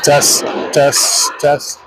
Test, test, test.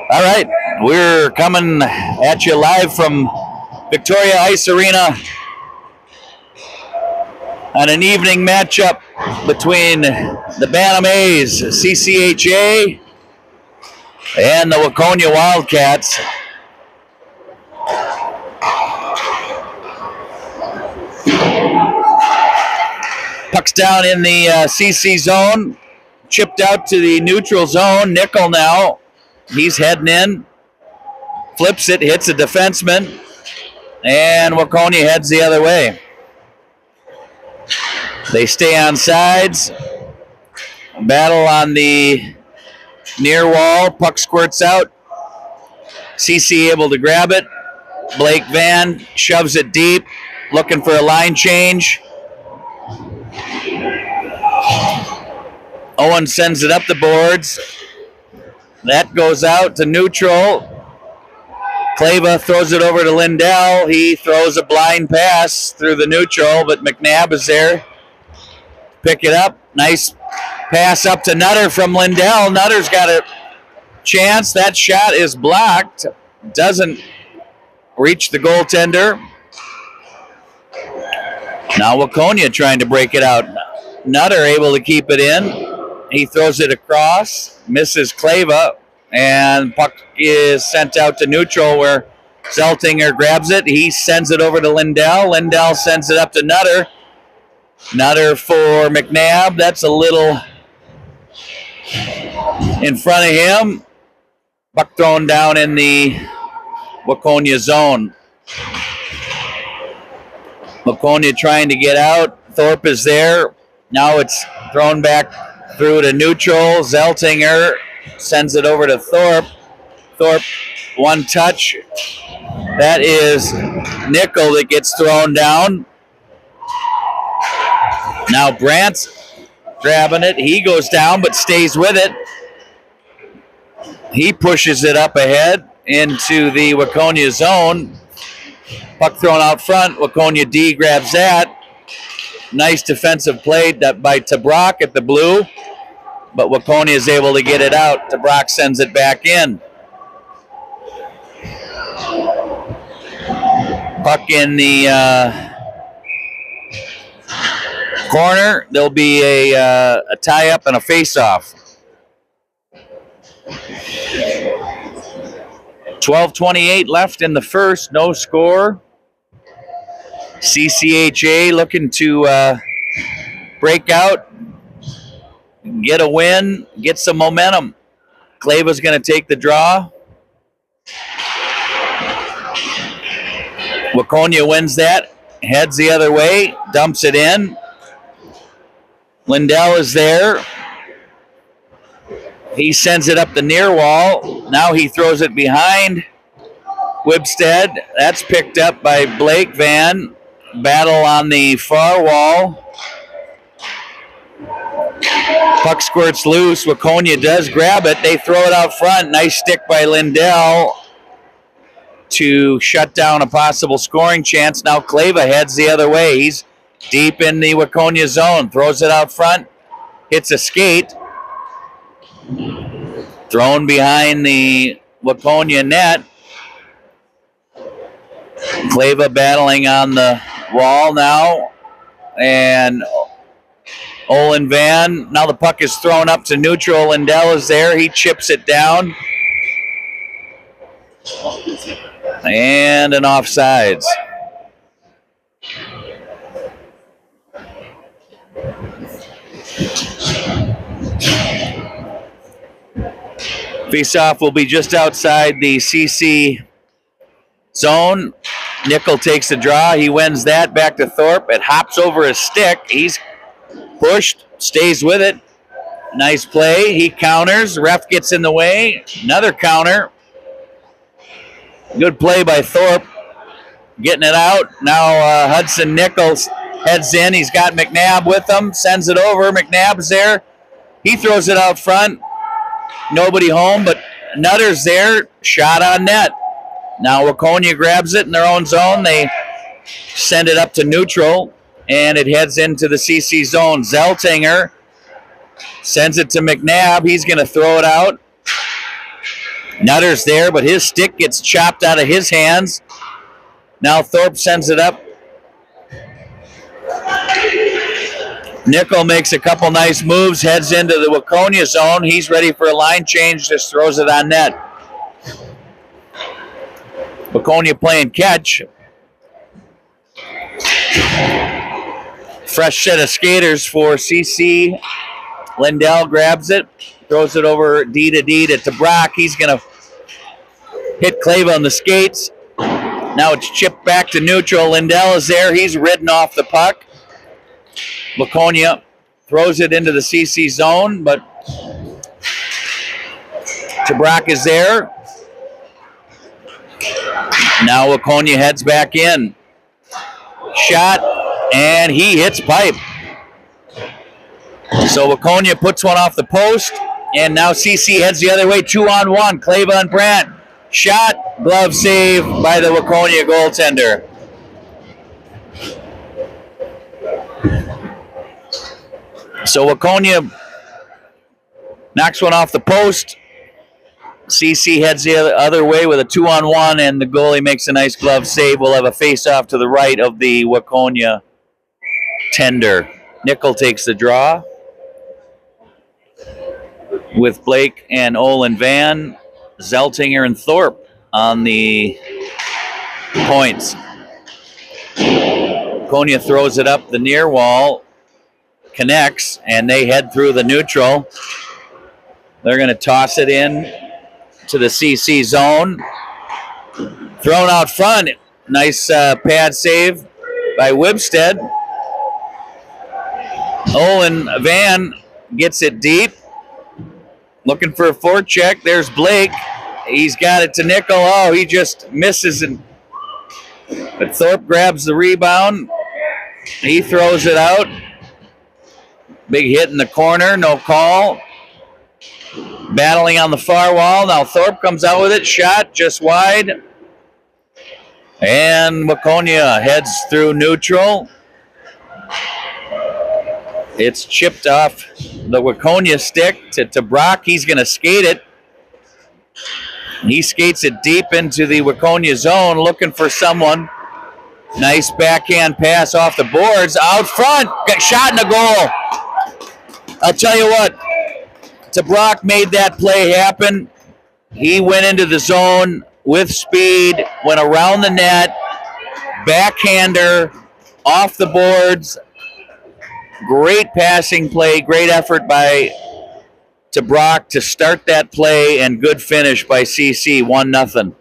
All right, we're coming at you live from Victoria Ice Arena on an evening matchup between the Bantam A's, CCHA, and the Waconia Wildcats. Puck's down in the CC zone, chipped out to the neutral zone. Nickel now, he's heading in, flips it, hits a defenseman, and Waconia heads the other way. They stay on sides, battle on the near wall, puck squirts out, CC able to grab it, Blake Van shoves it deep, looking for a line change. Owen sends it up the boards. That goes out to neutral. Clava throws it over to Lindell. He throws a blind pass through the neutral, but McNabb is there. Pick it up. Nice pass up to Nutter from Lindell. Nutter's got a chance. That shot is blocked. Doesn't reach the goaltender. Now Waconia trying to break it out. Nutter able to keep it in. He throws it across, misses Clava, and puck is sent out to neutral where Zeltinger grabs it. He sends it over to Lindell. Lindell sends it up to Nutter. Nutter for McNabb. That's a little in front of him. Puck thrown down in the Waconia zone. Waconia trying to get out. Thorpe is there. Now it's thrown back through to neutral. Zeltinger sends it over to Thorpe. Thorpe, one touch. That is Nickel that gets thrown down. Now Brandt's grabbing it. He goes down but stays with it. He pushes it up ahead into the Waconia zone. Puck thrown out front. Waconia D grabs that. Nice defensive play by Tabrock at the blue, but Waconia is able to get it out. Tabrock sends it back in. Puck in the corner. There'll be a tie-up and a face-off. 12:28 left in the first. No score. CCHA looking to break out, get a win, get some momentum. Clava's going to take the draw. Waconia wins that, heads the other way, dumps it in. Lindell is there. He sends it up the near wall. Now he throws it behind Wibstead. That's picked up by Blake Van. Battle on the far wall. Puck squirts loose. Waconia does grab it. They throw it out front. Nice stick by Lindell to shut down a possible scoring chance. Now Clava heads the other way. He's deep in the Waconia zone. Throws it out front. Hits a skate. Thrown behind the Waconia net. Clava battling on the wall now. And Olin Van. Now the puck is thrown up to neutral. Lindell is there. He chips it down. And an offsides. Faceoff will be just outside the CC zone. Nickel takes the draw. He wins that back to Thorpe. It hops over his stick. He's pushed, stays with it. Nice play. He counters. Ref gets in the way. Another counter. Good play by Thorpe. Getting it out. Now Hudson Nichols heads in. He's got McNabb with him. Sends it over. McNabb's there. He throws it out front. Nobody home, but Nutter's there. Shot on net. Now Waconia grabs it in their own zone. They send it up to neutral, and it heads into the CC zone. Zeltinger sends it to McNabb. He's going to throw it out. Nutter's there, but his stick gets chopped out of his hands. Now Thorpe sends it up. Nickel makes a couple nice moves, heads into the Waconia zone. He's ready for a line change, just throws it on net. Waconia playing catch. Fresh set of skaters for CC. Lindell grabs it, throws it over D to Brock. He's going to hit Clava on the skates. Now it's chipped back to neutral. Lindell is there. He's ridden off the puck. Waconia throws it into the CC zone, but Tabrak is there. Now Waconia heads back in. Shot, and he hits pipe. So Waconia puts one off the post, and now CC heads the other way, 2-on-1. Clava and Brandt. Shot, glove save by the Waconia goaltender. So Waconia knocks one off the post. CC heads the other way with a 2-on-1, and the goalie makes a nice glove save. We'll have a face-off to the right of the Waconia tender. Nickel takes the draw with Blake and Olin Van, Zeltinger and Thorpe on the points. Waconia throws it up the near wall, connects, and they head through the neutral. They're going to toss it in to the CC zone. Thrown out front. Nice pad save by Wibstead. Olin Van gets it deep. Looking for a forecheck. There's Blake. He's got it to Nickel. Oh, he just misses. But Thorpe grabs the rebound. He throws it out. Big hit in the corner. No call. Battling on the far wall. Now Thorpe comes out with it. Shot just wide. And Waconia heads through neutral. It's chipped off the Waconia stick to Brock. He's going to skate it. He skates it deep into the Waconia zone, looking for someone. Nice backhand pass off the boards. Out front. Got shot in the goal. I'll tell you what. Brock made that play happen. He went into the zone with speed, went around the net, backhander, off the boards. Great passing play, great effort by Brock to start that play, and good finish by CC, 1-0.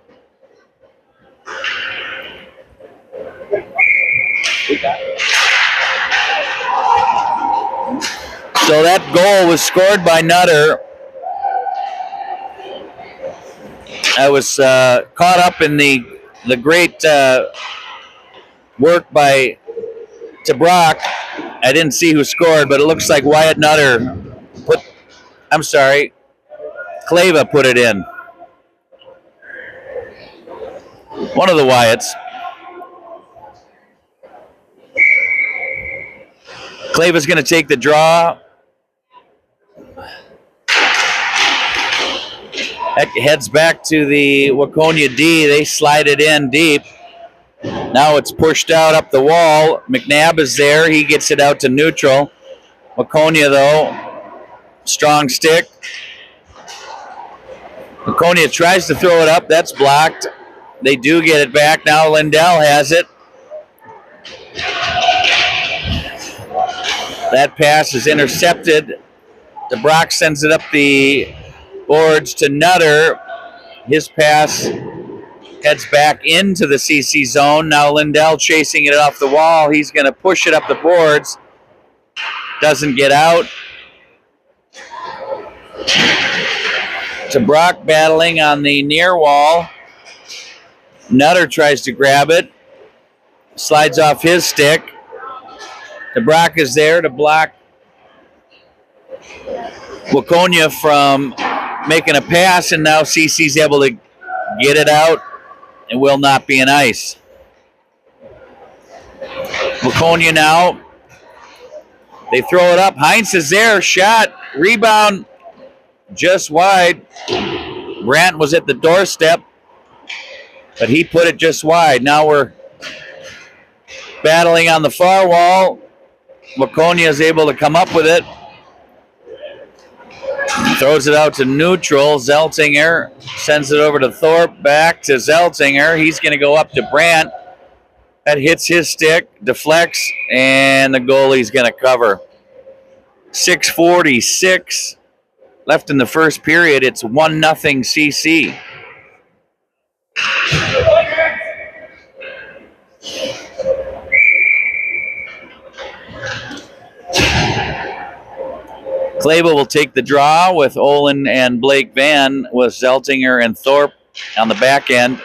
So that goal was scored by Nutter. I was caught up in the great work by Brock. I didn't see who scored, but it looks like Wyatt Nutter Clava put it in. One of the Wyatts. Clava's going to take the draw. Heads back to the Waconia D. They slide it in deep. Now it's pushed out up the wall. McNabb is there. He gets it out to neutral. Waconia, though, strong stick. Waconia tries to throw it up. That's blocked. They do get it back. Now Lindell has it. That pass is intercepted. DeBrock sends it up the boards to Nutter. His pass heads back into the CC zone. Now Lindell chasing it off the wall. He's going to push it up the boards. Doesn't get out. DeBrock battling on the near wall. Nutter tries to grab it. Slides off his stick. DeBrock is there to block Waconia from making a pass, and now CC's able to get it out and will not be an ice. Waconia now. They throw it up. Heinz is there. Shot. Rebound. Just wide. Brandt was at the doorstep, but he put it just wide. Now we're battling on the far wall. Waconia is able to come up with it. Throws it out to neutral. Zeltinger sends it over to Thorpe. Back to Zeltinger. He's going to go up to Brandt. That hits his stick, deflects, and the goalie's going to cover. 6:46 left in the first period. It's 1-0 CC. Clava will take the draw with Olin and Blake Van, with Zeltinger and Thorpe on the back end.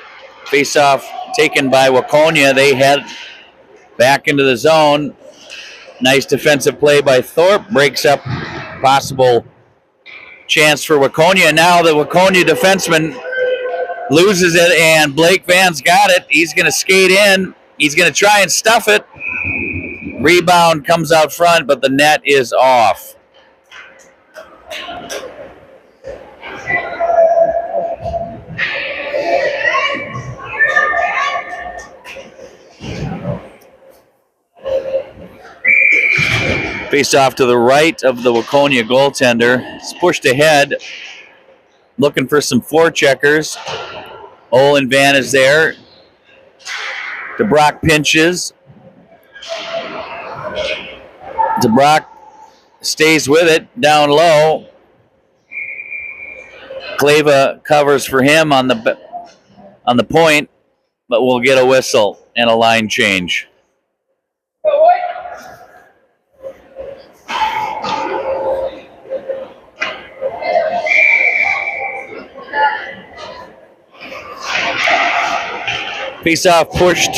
Face-off taken by Waconia. They head back into the zone. Nice defensive play by Thorpe. Breaks up possible chance for Waconia. Now the Waconia defenseman loses it, and Blake Van's got it. He's going to skate in. He's going to try and stuff it. Rebound comes out front, but the net is off. Face off to the right of the Waconia goaltender. It's pushed ahead, looking for some forecheckers. Olin Van is there. DeBrock pinches. DeBrock stays with it down low. Clava covers for him on the point, but we'll get a whistle and a line change. Face-off pushed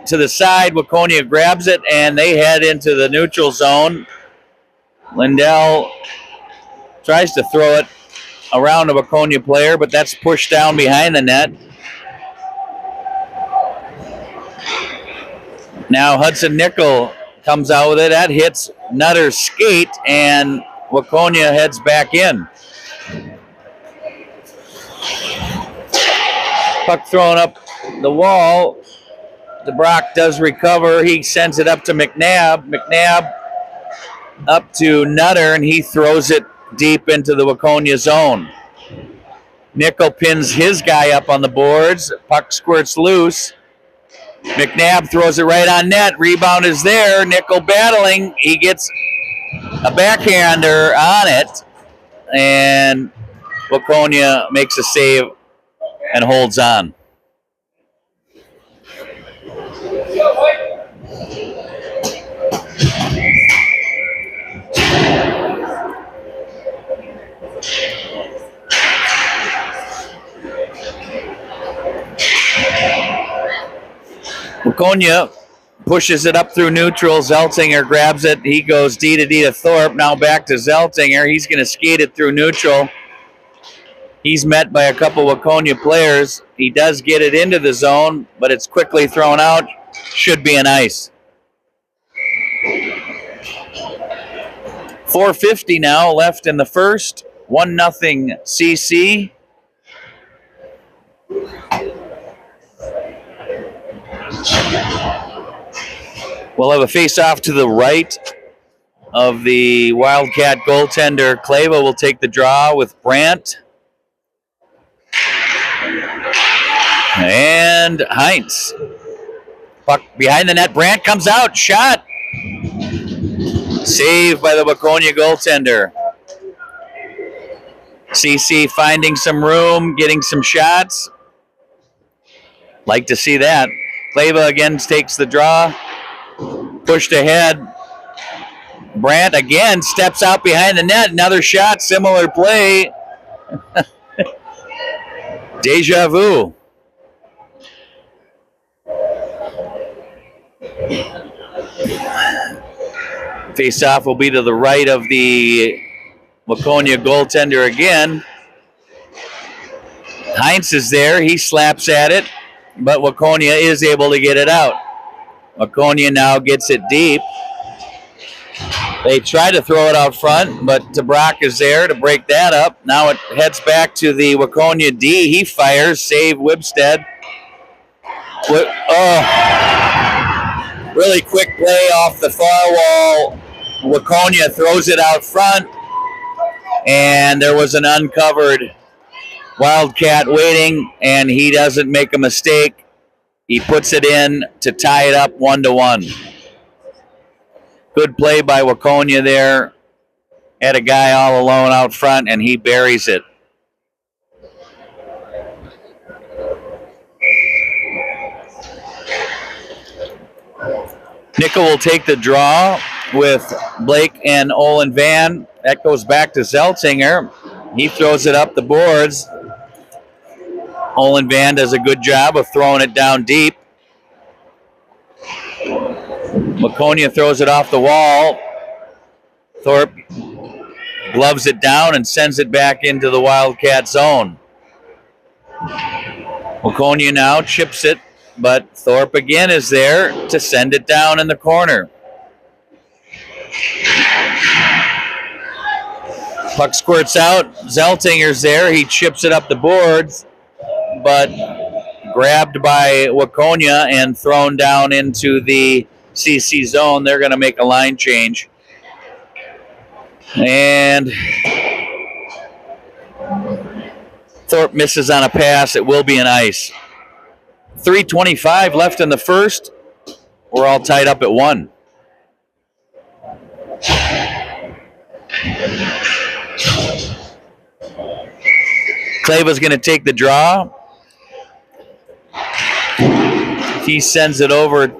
to the side. Waconia grabs it, and they head into the neutral zone. Lindell tries to throw it around a Waconia player, but that's pushed down behind the net. Now Hudson Nickel comes out with it. That hits Nutter's skate, and Waconia heads back in. Puck thrown up the wall. DeBrock does recover. He sends it up to McNabb. McNabb up to Nutter, and he throws it deep into the Waconia zone. Nickel pins his guy up on the boards. Puck squirts loose. McNabb throws it right on net. Rebound is there. Nickel battling. He gets a backhander on it, and Waconia makes a save and holds on. Waconia pushes it up through neutral. Zeltinger grabs it. He goes D to Thorpe. Now back to Zeltinger. He's going to skate it through neutral. He's met by a couple Waconia players. He does get it into the zone, but it's quickly thrown out. Should be an ice. 4:50 now left in the first. 1-0 CC. We'll have a face-off to the right of the Wildcat goaltender. Clava will take the draw with Brandt. And Heinz. Puck behind the net. Brandt comes out. Shot. Saved by the Waconia goaltender. CC finding some room, getting some shots. Like to see that. Clava again takes the draw. Pushed ahead. Brandt again steps out behind the net. Another shot. Similar play. Deja vu. Face-off will be to the right of the Waconia goaltender again. Heinz is there. He slaps at it, but Waconia is able to get it out. Waconia now gets it deep. They try to throw it out front, but Tabrak is there to break that up. Now it heads back to the Waconia D. He fires, save Wibstead. Oh, really quick play off the far wall. Waconia throws it out front, and there was an uncovered Wildcat waiting, and he doesn't make a mistake. He puts it in to tie it up 1-1. Good play by Waconia there. Had a guy all alone out front, and he buries it. Nickel will take the draw with Blake and Olin Van. That goes back to Zeltinger. He throws it up the boards. Olin Van does a good job of throwing it down deep. Waconia throws it off the wall. Thorpe gloves it down and sends it back into the Wildcat zone. Waconia now chips it, but Thorpe again is there to send it down in the corner. Puck squirts out. Zeltinger's there. He chips it up the boards, but grabbed by Waconia and thrown down into the CC zone. They're going to make a line change. And Thorpe misses on a pass. It will be an ice. 3:25 left in the first. We're all tied up at 1. Clava's going to take the draw. He sends it over.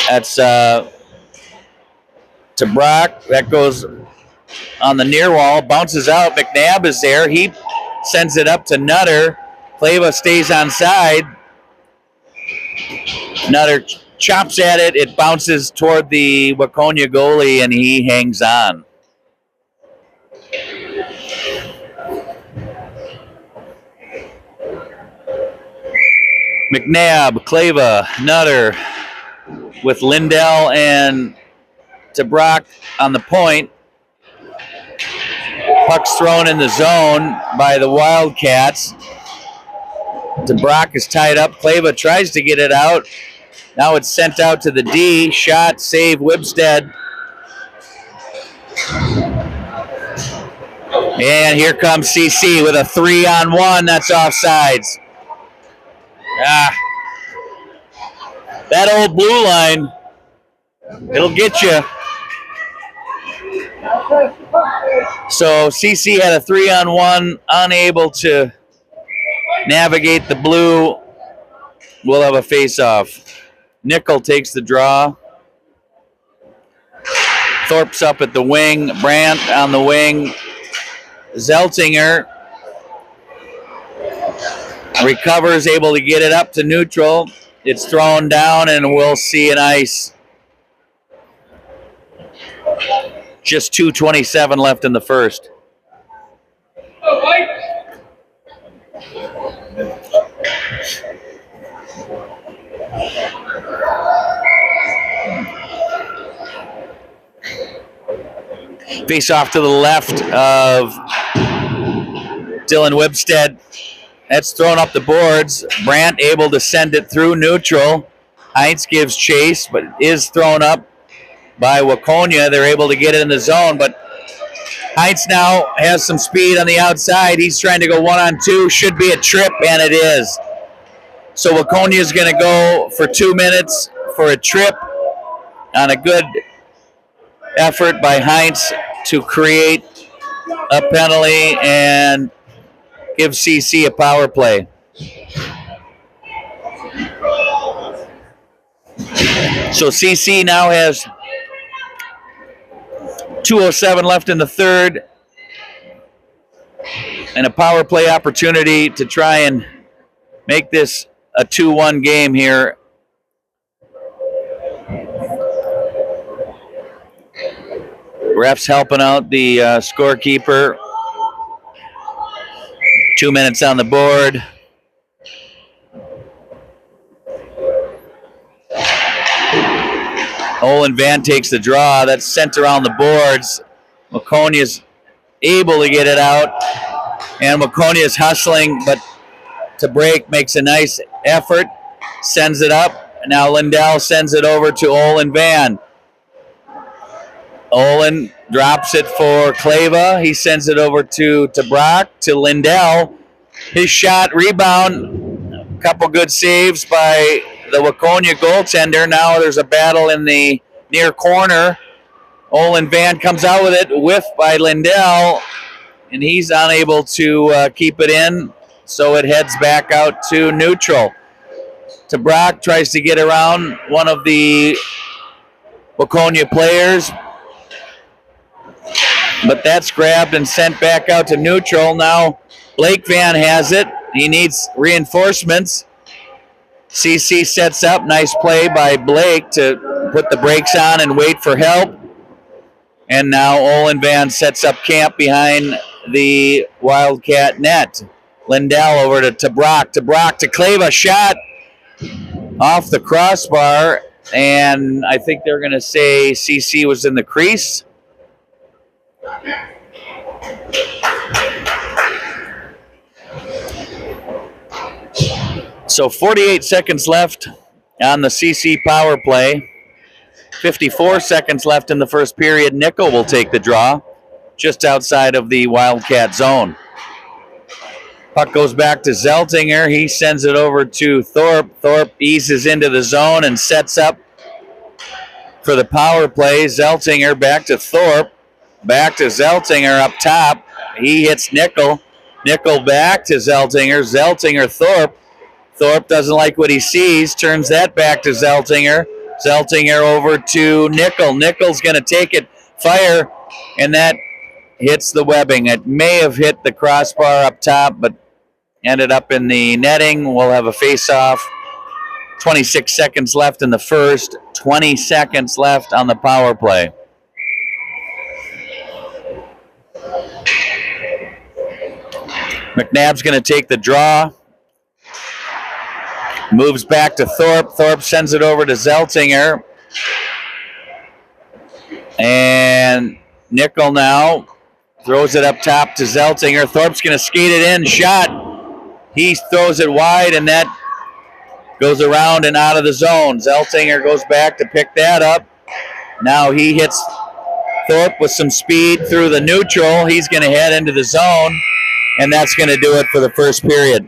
That's to Brock. That goes on the near wall. Bounces out. McNabb is there. He sends it up to Nutter. Clava stays on side. Nutter chops at it. It bounces toward the Waconia goalie, and he hangs on. McNabb, Clava, Nutter, with Lindell and Tabrak on the point. Puck's thrown in the zone by the Wildcats. Tabrak is tied up. Clava tries to get it out. Now it's sent out to the D. Shot, save, Wibstead. And here comes CC with a 3-on-1. That's offsides. That old blue line, it'll get you. So CC had a 3-on-1, unable to navigate the blue. We'll have a face-off. Nickel takes the draw. Thorpe's up at the wing. Brandt on the wing. Zeltinger recovers, able to get it up to neutral. It's thrown down, and we'll see an ice. Just 2:27 left in the first. Face off to the left of Dylan Wibstead. That's thrown up the boards. Brandt able to send it through neutral. Heinz gives chase, but is thrown up by Waconia. They're able to get it in the zone, but Heinz now has some speed on the outside. He's trying to go 1-on-2. Should be a trip, and it is. So Waconia is going to go for 2 minutes for a trip on a good effort by Heinz to create a penalty and give CC a power play. So CC now has 2:07 left in the third and a power play opportunity to try and make this a 2-1 game here. Refs helping out the scorekeeper. 2 minutes on the board. Olin Van takes the draw. That's sent around the boards. Waconia's able to get it out. And Waconia's hustling, but to break, makes a nice effort. Sends it up. Now Lindell sends it over to Olin Van. Olin drops it for Kleva. He sends it over to Brock, to Lindell. His shot, rebound, a couple good saves by the Waconia goaltender. Now there's a battle in the near corner. Olin Van comes out with it, whiffed by Lindell, and he's unable to keep it in, so it heads back out to neutral. To Brock, tries to get around one of the Waconia players, but that's grabbed and sent back out to neutral. Now Blake Van has it. He needs reinforcements. CC sets up. Nice play by Blake to put the brakes on and wait for help. And now Olin Van sets up camp behind the Wildcat net. Lindell over to Brock. To Brock, to Kleva. Shot off the crossbar. And I think they're going to say CC was in the crease. So 48 seconds left on the CC power play. 54 seconds left in the first period. Nickel will take the draw just outside of the Wildcat zone. Puck goes back to Zeltinger. He sends it over to Thorpe. Thorpe eases into the zone and sets up for the power play. Zeltinger back to Thorpe. Back to Zeltinger up top. He hits Nickel. Nickel back to Zeltinger. Zeltinger, Thorpe. Thorpe doesn't like what he sees. Turns that back to Zeltinger. Zeltinger over to Nickel. Nickel's going to take it, fire, and that hits the webbing. It may have hit the crossbar up top, but ended up in the netting. We'll have a face-off. 26 seconds left in the first. 20 seconds left on the power play. McNabb's going to take the draw. Moves back to Thorpe. Thorpe sends it over to Zeltinger. And Nickel now throws it up top to Zeltinger. Thorpe's going to skate it in. Shot. He throws it wide, and that goes around and out of the zone. Zeltinger goes back to pick that up. Now he hits Thorpe with some speed through the neutral. He's going to head into the zone, and that's going to do it for the first period.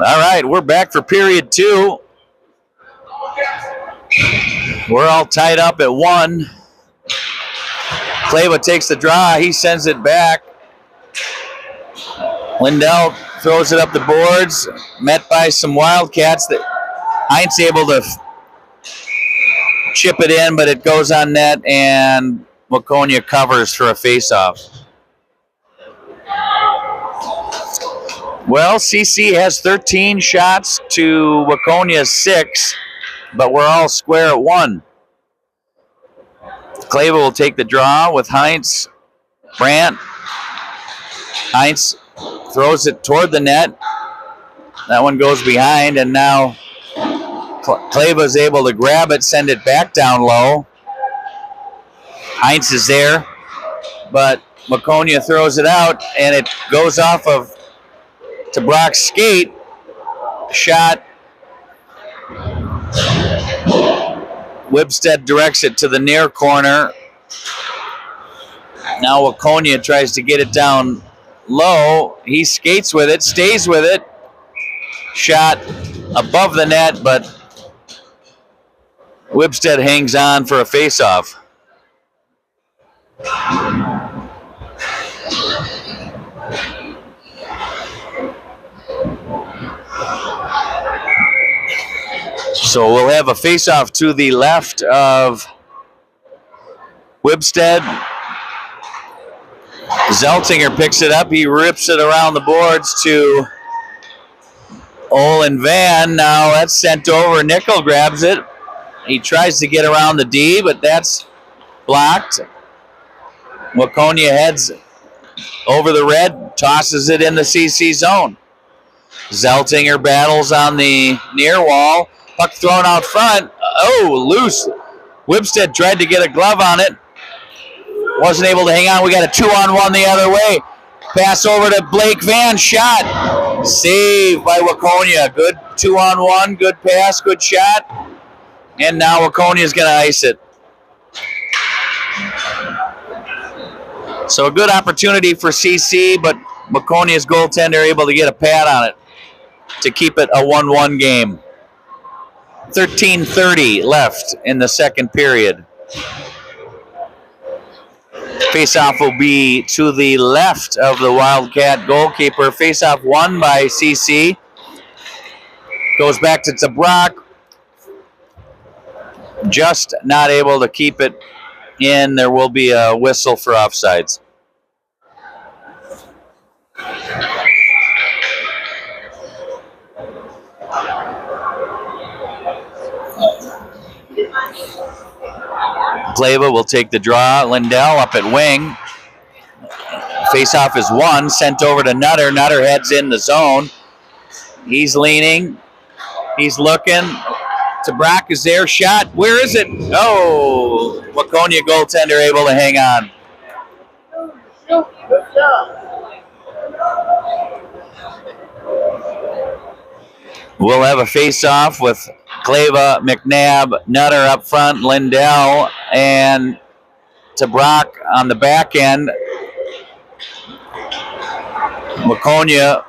All right, we're back for period 2. We're all tied up at 1. Clava takes the draw. He sends it back. Lindell throws it up the boards, met by some Wildcats. That Heinz able to chip it in, but it goes on net, and Waconia covers for a face-off. Well, CC has 13 shots to Waconia's 6, but we're all square at 1. Clava will take the draw with Heinz. Brandt. Heinz throws it toward the net. That one goes behind, and now Clava is able to grab it, send it back down low. Heinz is there, but Waconia throws it out, and it goes off of Brock's skate. Shot. Wibstead directs it to the near corner. Now Waconia tries to get it down low. He skates with it, stays with it. Shot above the net, but Wibstead hangs on for a face-off. So we'll have a face-off to the left of Wibstead. Zeltinger picks it up. He rips it around the boards to Olin Van. Now that's sent over. Nickel grabs it. He tries to get around the D, but that's blocked. Waconia heads over the red, tosses it in the CC zone. Zeltinger battles on the near wall. Puck thrown out front. Oh, loose. Wibstead tried to get a glove on it. Wasn't able to hang on. We got a 2-on-1 the other way. Pass over to Blake Van. Shot. Saved by Waconia. Good 2-on-1. Good pass. Good shot. And now Waconia is going to ice it. So a good opportunity for CC, but Waconia's goaltender able to get a pad on it to keep it a 1-1 game. 13:30 left in the second period. Faceoff will be to the left of the Wildcat goalkeeper. Faceoff won by CC. Goes back to Brock. Just not able to keep it in. There will be a whistle for offsides. Clava will take the draw. Lindell up at wing. Faceoff is won. Sent over to Nutter. Nutter heads in the zone. He's leaning. He's looking. Brock is there. Shot. Where is it? Oh, Waconia goaltender able to hang on. We'll have a face-off with Clava, McNabb, Nutter up front, Lindell, and Brock on the back end. Waconia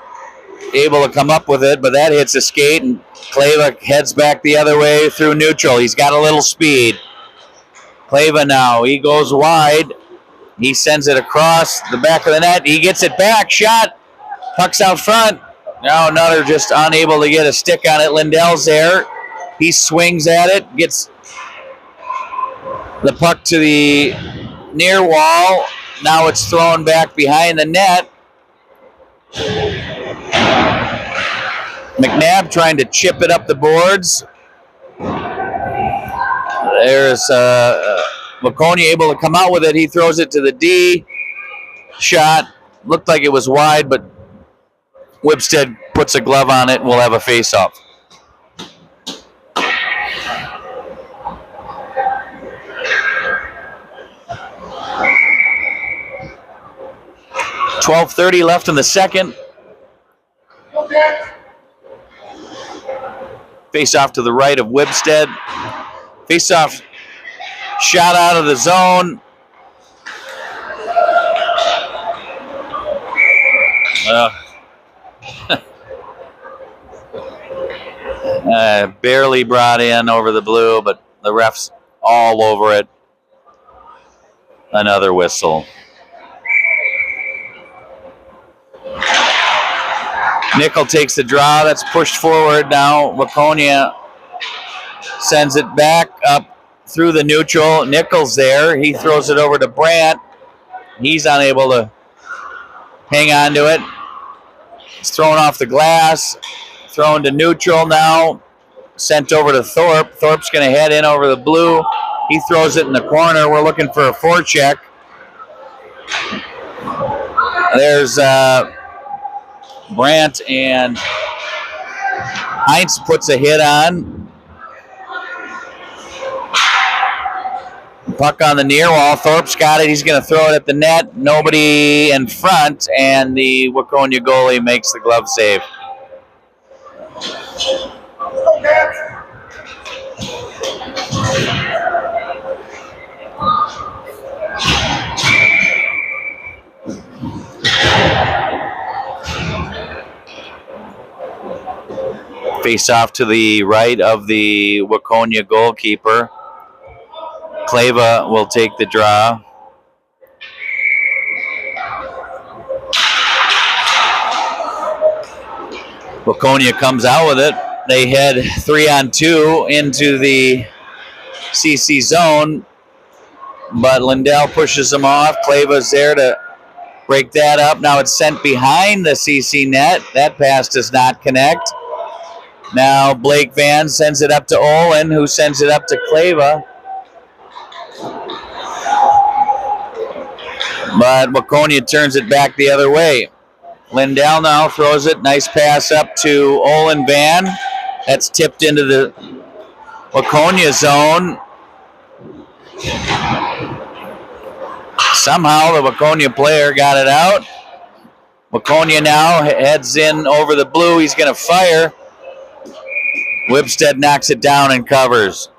able to come up with it, but that hits a skate, and Clava heads back the other way through neutral. He's got a little speed. Clava now, he goes wide. He sends it across the back of the net. He gets it back. Shot. Puck's out front. Now Nutter just unable to get a stick on it. Lindell's there. He swings at it. Gets the puck to the near wall. Now it's thrown back behind the net. McNabb trying to chip it up the boards. There's Waconia able to come out with it. He throws it to the D. Shot. Looked like it was wide, but Wibstead puts a glove on it and we'll have a face-off. .12:30 left in the second. Face-off to the right of Wibstead. Face-off shot out of the zone. Barely brought in over the blue, but the ref's all over it. Another whistle. Nickel takes the draw. That's pushed forward now. Waconia sends it back up through the neutral. Nickel's there. He throws it over to Brandt. He's unable to hang on to it. It's thrown off the glass. Thrown to neutral now. Sent over to Thorpe. Thorpe's going to head in over the blue. He throws it in the corner. We're looking for a forecheck. There's Brandt, and Heinz puts a hit on. Puck on the near wall. Thorpe's got it. He's going to throw it at the net. Nobody in front, and the Waconia goalie makes the glove save. Face off to the right of the Waconia goalkeeper. Kleva will take the draw. Waconia comes out with it. They head 3-on-2 into the CC zone, but Lindell pushes them off. Kleva's there to break that up. Now it's sent behind the CC net. That pass does not connect. Now Blake Van sends it up to Olin, who sends it up to Kleva. But Waconia turns it back the other way. Lindell now throws it. Nice pass up to Olin Van. That's tipped into the Waconia zone. Somehow the Waconia player got it out. Waconia now heads in over the blue. He's going to fire. Whipstead knocks it down and covers.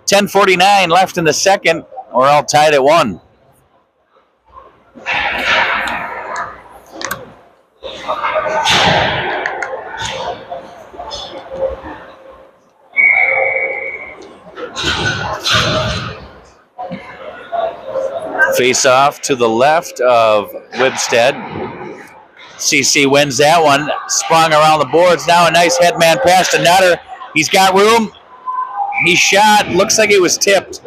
10:49 left in the second. We're all tied at 1. Face off to the left of Whipstead. CC wins that one. Sprung around the boards. Now a nice headman pass to Nutter. He's got room. He shot. Looks like it was tipped.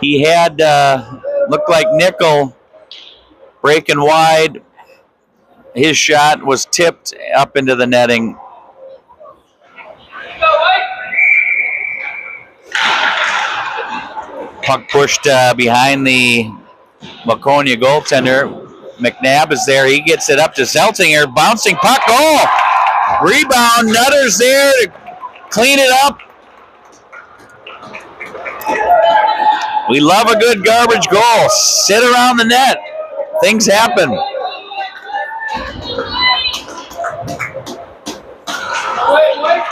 He had, looked like Nickel breaking wide. His shot was tipped up into the netting. Puck pushed behind the Waconia goaltender. McNabb is there. He gets it up to Zeltinger. Bouncing puck. Oh! Rebound. Nutter's there to clean it up. We love a good garbage goal. Sit around the net. Things happen.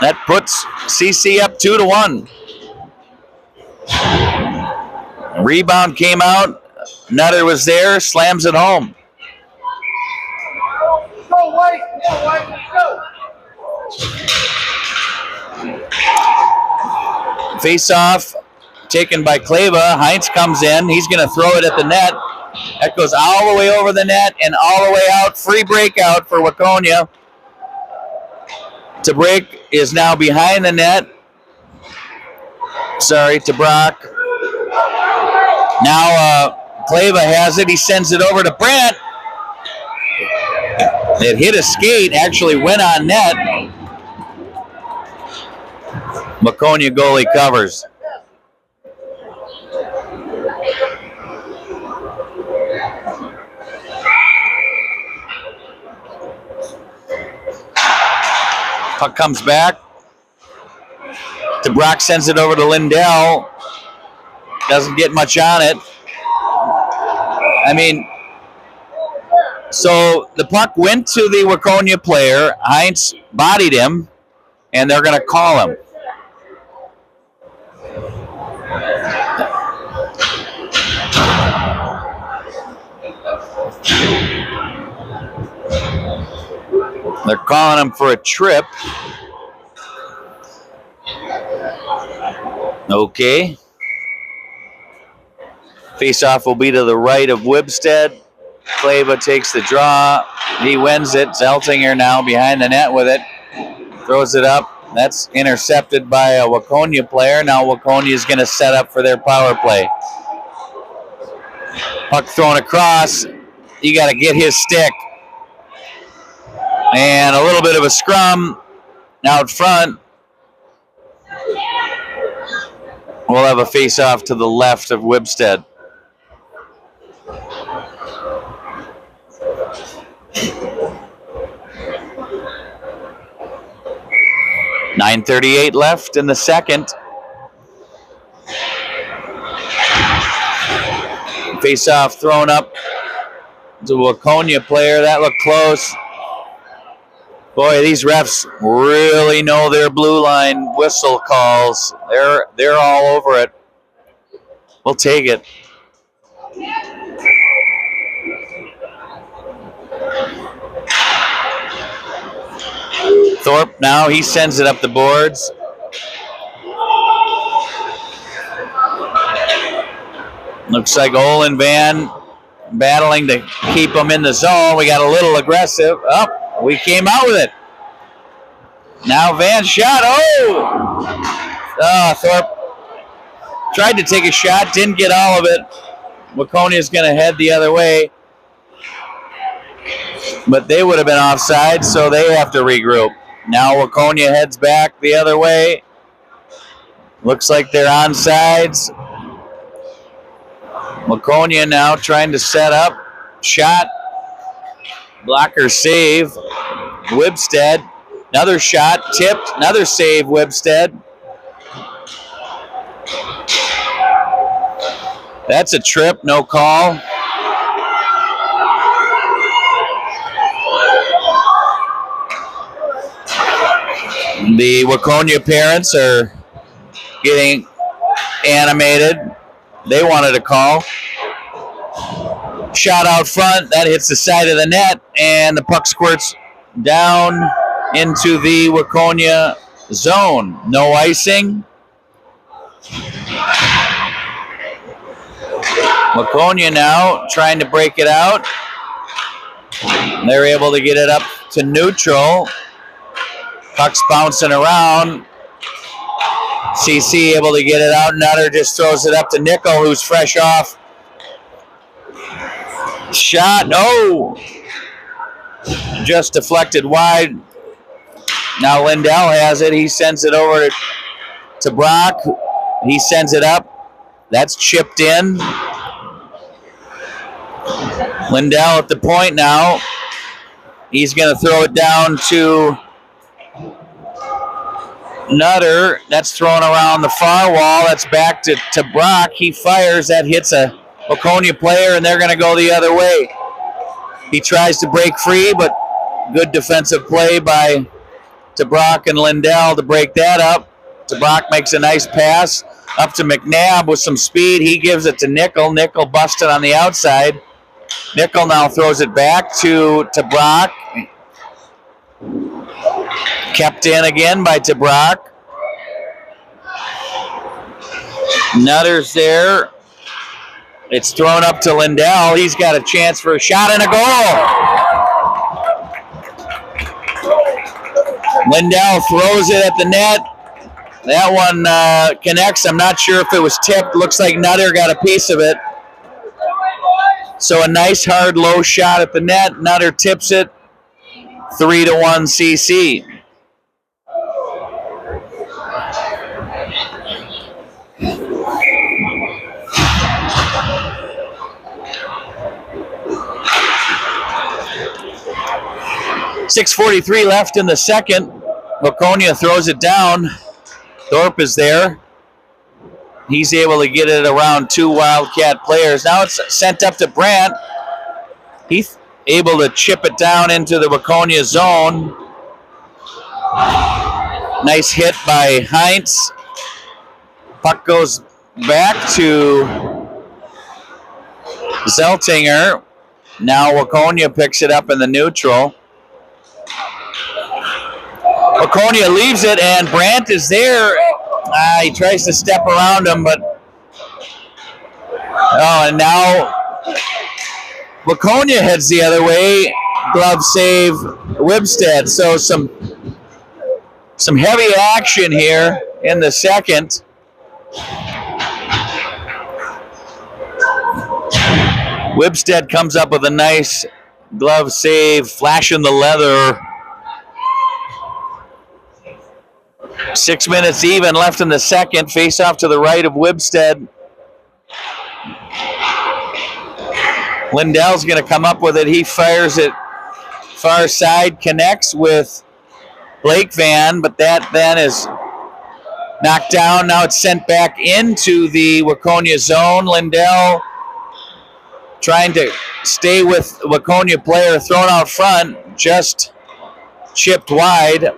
That puts CC up 2-1. Rebound came out. Nutter was there. Slams it home. Go, White. Yeah, White. Let's go. Face off taken by Kleva. Heinz comes in. He's going to throw it at the net. That goes all the way over the net and all the way out. Free breakout for Waconia. Tabrak is now behind the net. Sorry, Tabrak. Now Kleva has it. He sends it over to Brandt. It hit a skate, actually went on net. Waconia goalie covers. Puck comes back. Tabrak sends it over to Lindell. Doesn't get much on it. I mean, so the puck went to the Waconia player. Heinz bodied him, and they're going to call him. They're calling him for a trip. Okay. Face-off will be to the right of Wibstead. Kleva takes the draw. He wins it. Zeltinger now behind the net with it. Throws it up. That's intercepted by a Waconia player. Now Waconia is going to set up for their power play. Puck thrown across. You got to get his stick. And a little bit of a scrum out front. We'll have a face-off to the left of Wibstead. .9:38 left in the second. Face-off thrown up to a Waconia player. That looked close. Boy, these refs really know their blue line whistle calls. They're all over it. We'll take it. Thorpe now, he sends it up the boards. Looks like Olin Van battling to keep him in the zone. We got a little aggressive. Oh, we came out with it. Now Van shot. Oh, Thorpe tried to take a shot, didn't get all of it. Waconia's going to head the other way. But they would have been offside, so they have to regroup. Now Waconia heads back the other way. Looks like they're onsides. Waconia now trying to set up. Shot. Blocker save. Wibstead. Another shot. Tipped. Another save, Wibstead. That's a trip. No call. The Waconia parents are getting animated. They wanted a call. Shot out front. That hits the side of the net, and the puck squirts down into the Waconia zone. No icing. Waconia now trying to break it out. They're able to get it up to neutral. Puck's bouncing around. CC able to get it out. Nutter just throws it up to Nickel, who's fresh off. Shot. Oh! Just deflected wide. Now Lindell has it. He sends it over to Brock. He sends it up. That's chipped in. Lindell at the point now. He's going to throw it down to Nutter. That's thrown around the far wall. That's back to Brock. He fires. That hits a Waconia player, and they're going to go the other way. He tries to break free, but good defensive play by Brock and Lindell to break that up. Brock makes a nice pass up to McNabb with some speed. He gives it to Nickel. Nickel busted on the outside. Nickel now throws it back to Brock. Kept in again by Brock. Nutter's there. It's thrown up to Lindell. He's got a chance for a shot and a goal. Lindell throws it at the net. That one connects. I'm not sure if it was tipped. Looks like Nutter got a piece of it. So a nice hard low shot at the net. Nutter tips it. 3-1 CC. .6:43 left in the second. Waconia throws it down. Thorpe is there. He's able to get it around two Wildcat players. Now it's sent up to Brandt. He's able to chip it down into the Waconia zone. Nice hit by Heinz. Puck goes back to Zeltinger. Now Waconia picks it up in the neutral. Waconia leaves it, and Brandt is there He tries to step around him, but and now Waconia heads the other way. Glove save Wibstead. So some heavy action here in the second. Wibstead comes up with a nice glove save, flashing the leather. 6 minutes even left in the second. Face off to the right of Wibstead. Lindell's going to come up with it. He fires it far side, connects with Blake Van, but that then is knocked down. Now it's sent back into the Waconia zone. Lindell trying to stay with Waconia player, thrown out front, just chipped wide.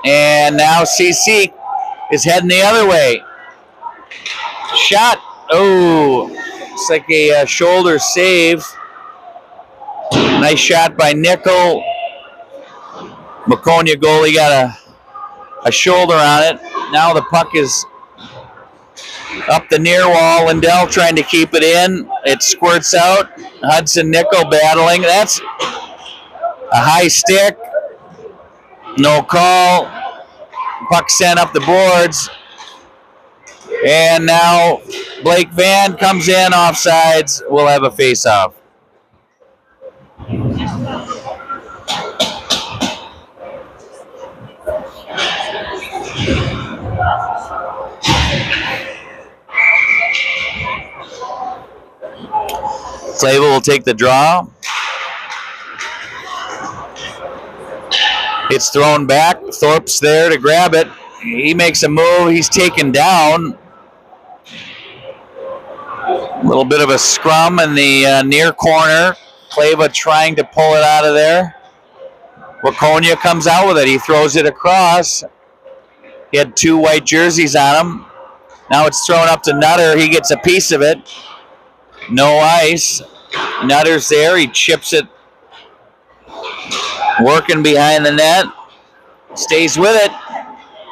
And now CC is heading the other way. Shot. Oh, it's like a shoulder save. Nice shot by Nickel. Waconia goalie got a shoulder on it. Now the puck is up the near wall. Lindell trying to keep it in. It squirts out. Hudson Nickel battling. That's a high stick. No call. Puck sent up the boards. And now Blake Van comes in offsides. We'll have a face-off. Clavel will take the draw. It's thrown back. Thorpe's there to grab it. He makes a move. He's taken down. A little bit of a scrum in the near corner. Clava trying to pull it out of there. Waconia comes out with it. He throws it across. He had 2 white jerseys on him. Now it's thrown up to Nutter. He gets a piece of it. No ice. Nutter's there. He chips it. Working behind the net. Stays with it.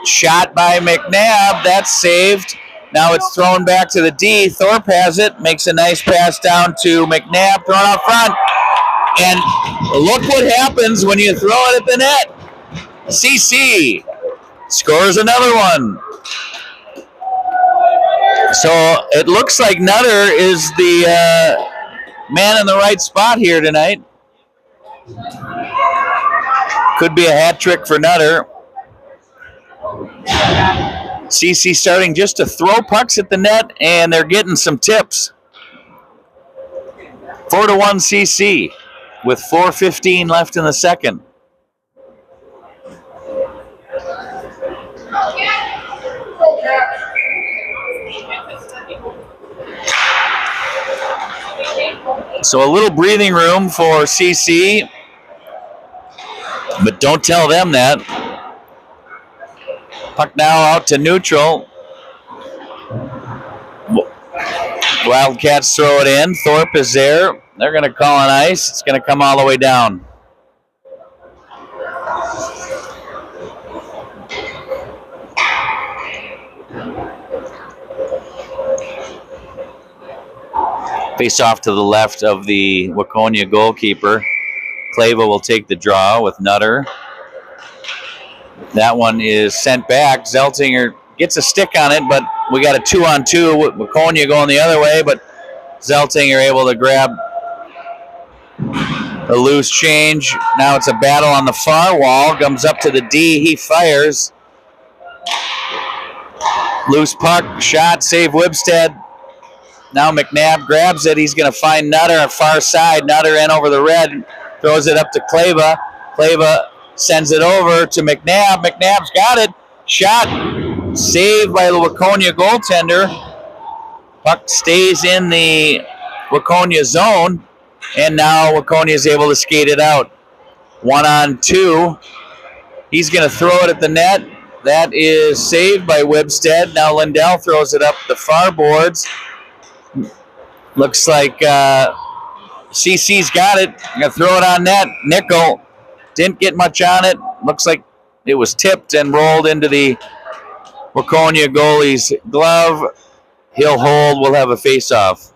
Shot by McNabb. That's saved. Now it's thrown back to the D. Thorpe has it. Makes a nice pass down to McNabb. Thrown out front. And look what happens when you throw it at the net. CC scores another one. So it looks like Nutter is the man in the right spot here tonight. Could be a hat trick for Nutter. CC starting just to throw pucks at the net, and they're getting some tips. 4-1 CC with 4:15 left in the second. So a little breathing room for CC, but don't tell them that. Puck now out to neutral. Wildcats throw it in. Thorpe is there. They're going to call on ice. It's going to come all the way down. Face off to the left of the Waconia goalkeeper. Clava will take the draw with Nutter. That one is sent back. Zeltinger gets a stick on it, but we got a 2-on-2 with Waconia going the other way, but Zeltinger able to grab a loose change. Now it's a battle on the far wall. Comes up to the D. He fires. Loose puck. Shot. Save Wibstead. Now McNabb grabs it. He's going to find Nutter on far side. Nutter in over the red. Throws it up to Clava. Clava sends it over to McNabb. McNabb's got it. Shot. Saved by the Waconia goaltender. Puck stays in the Waconia zone. And now Waconia is able to skate it out. 1-on-2. He's going to throw it at the net. That is saved by Wibstead. Now Lindell throws it up the far boards. Looks like CC's got it. Going to throw it on net. Nickel didn't get much on it. Looks like it was tipped and rolled into the Waconia goalie's glove. He'll hold. We'll have a face-off.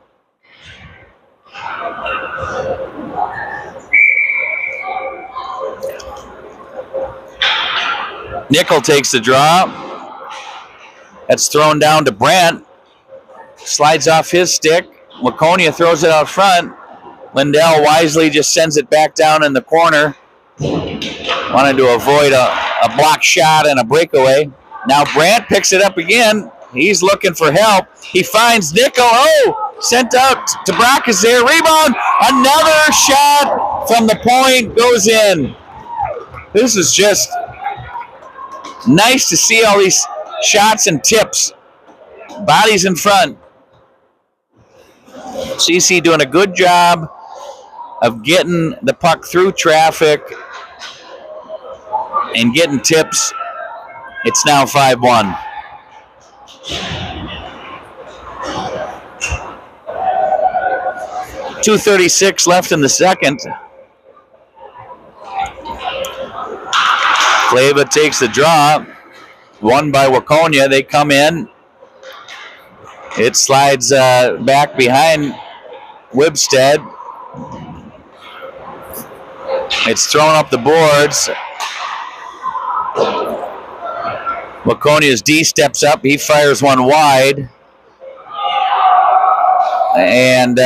Nickel takes the draw. That's thrown down to Brandt. Slides off his stick. Waconia throws it out front. Lindell wisely just sends it back down in the corner. Wanted to avoid a block shot and a breakaway. Now Brandt picks it up again. He's looking for help. He finds Nickel. Oh, sent out to Brock is there. Rebound. Another shot from the point goes in. This is just nice to see all these shots and tips. Bodies in front. CC doing a good job of getting the puck through traffic and getting tips. It's now 5-1. .236 left in the second. Kleva takes the draw. Won by Waconia. They come in. It slides back behind Wibstead. It's thrown up the boards. Waconia's D steps up. He fires one wide. And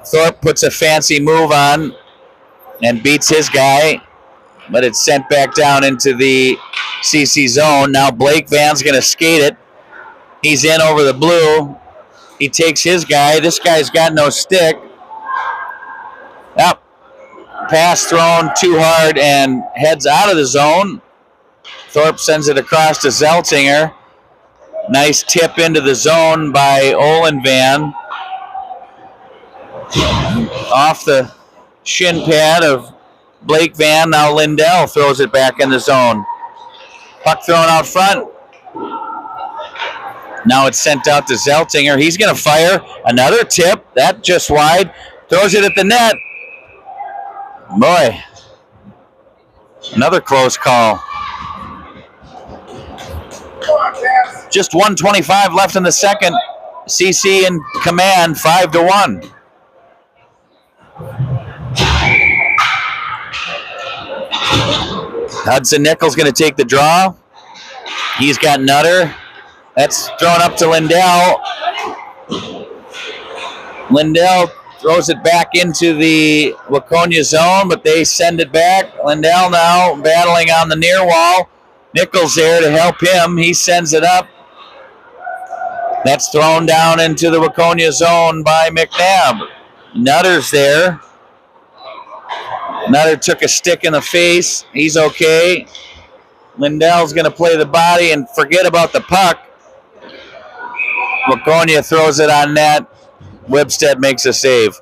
Thorpe puts a fancy move on and beats his guy. But it's sent back down into the CC zone. Now Blake Van's going to skate it. He's in over the blue. He takes his guy. This guy's got no stick. Up. Pass thrown too hard and heads out of the zone. Thorpe sends it across to Zeltinger. Nice tip into the zone by Olenvan. Off the shin pad of Blake Van. Now Lindell throws it back in the zone. Puck thrown out front. Now it's sent out to Zeltinger. He's going to fire another tip. That just wide. Throws it at the net. Boy, another close call. Just 1:25 left in the second. CC in command, 5-1. Hudson Nichols going to take the draw. He's got Nutter. That's thrown up to Lindell. Lindell throws it back into the Waconia zone, but they send it back. Lindell now battling on the near wall. Nichols there to help him. He sends it up. That's thrown down into the Waconia zone by McNabb. Nutter's there. Nutter took a stick in the face. He's okay. Lindell's going to play the body and forget about the puck. Waconia throws it on net. Wibstead makes a save.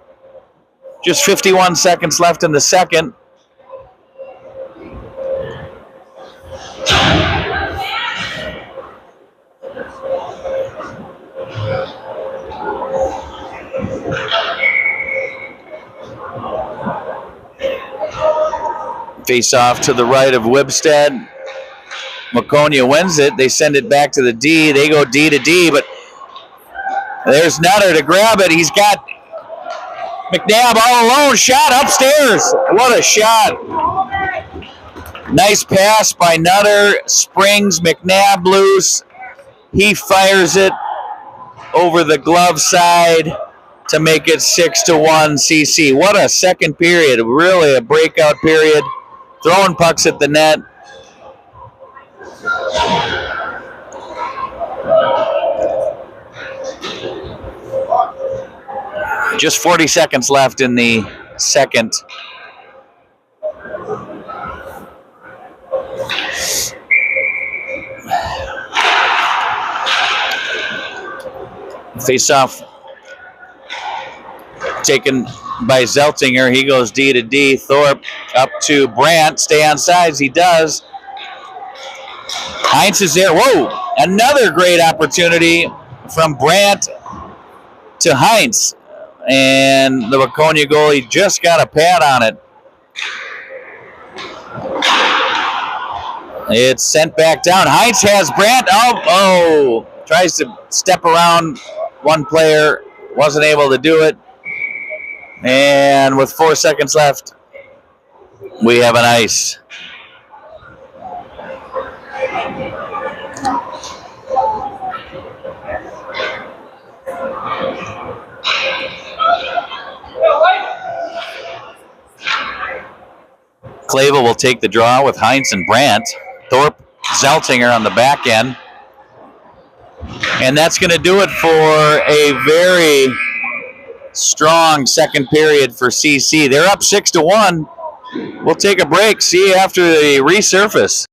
Just 51 seconds left in the second. Face off to the right of Wibstead. Waconia wins it. They send it back to the D. They go D to D, but there's Nutter to grab it. He's got McNabb all alone. Shot upstairs. What a shot. Nice pass by Nutter. Springs McNabb loose. He fires it over the glove side to make it 6-1 CC. What a second period. Really a breakout period. Throwing pucks at the net. Just 40 seconds left in the second. Face-off taken by Zeltinger. He goes D to D. Thorpe up to Brandt. Stay on sides. He does. Heinz is there. Whoa! Another great opportunity from Brandt to Heinz. And the Waconia goalie just got a pad on it. It's sent back down. Heinz has Brandt. Oh, tries to step around one player. Wasn't able to do it. And with 4 seconds left, we have an ice. Clava will take the draw with Heinz and Brandt. Thorpe, Zeltinger on the back end. And that's going to do it for a very strong second period for CC. They're up 6-1. We'll take a break. See you after the resurface.